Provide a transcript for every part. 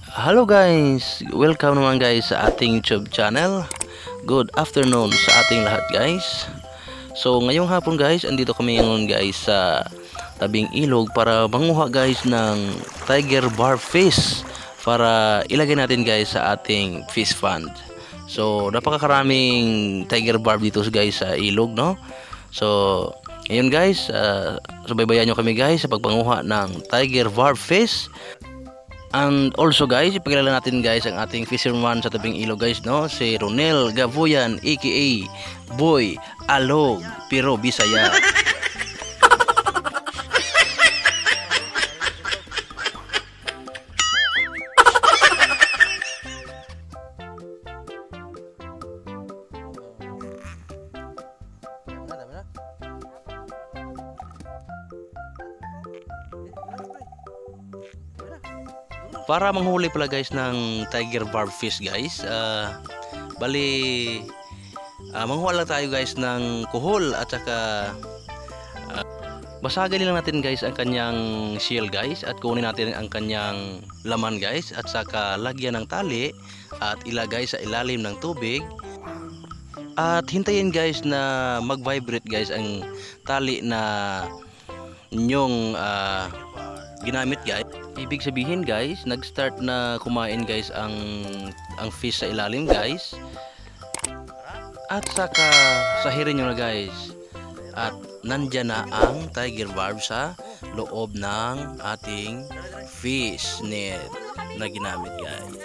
Hello guys! Welcome naman guys sa ating YouTube channel. Good afternoon sa ating lahat guys. So ngayong hapon guys, andito kami ngayon guys sa tabing ilog para manguha guys ng tiger barb fish para ilagay natin guys sa ating fish fund. So napakaraming tiger barb dito guys sa ilog, no? So ngayon guys, subaybayan nyo kami guys sa pagpanguha ng tiger barb fish. And also guys, ipakilala natin guys ang ating fisherman sa tabing ilog guys, no? Si Ronel Gabuyan aka Boy Alog pero Bisaya. Para manghuli pala guys ng tiger barb fish guys, bali manghuha lang tayo guys ng kuhol at saka basagin lang natin guys ang kanyang shell guys at kunin natin ang kanyang laman guys at saka lagyan ng tali at ilagay sa ilalim ng tubig at hintayin guys na mag-vibrate guys ang tali na inyong ginamit guys. Ibig sabihin guys, nag-start na kumain guys ang fish sa ilalim guys. At saka sahirin nyo na guys. At nandyan na ang tiger barb sa loob ng ating fish net na ginamit guys.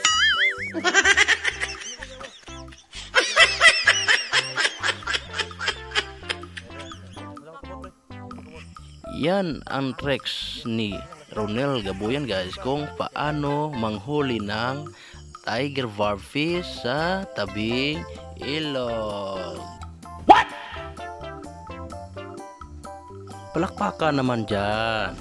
Yan ang tricks ni Ronel Gabuyan guys kung paano manghuli ng tiger barb fish sa tabing ilog. What? Palakpakan naman dyan.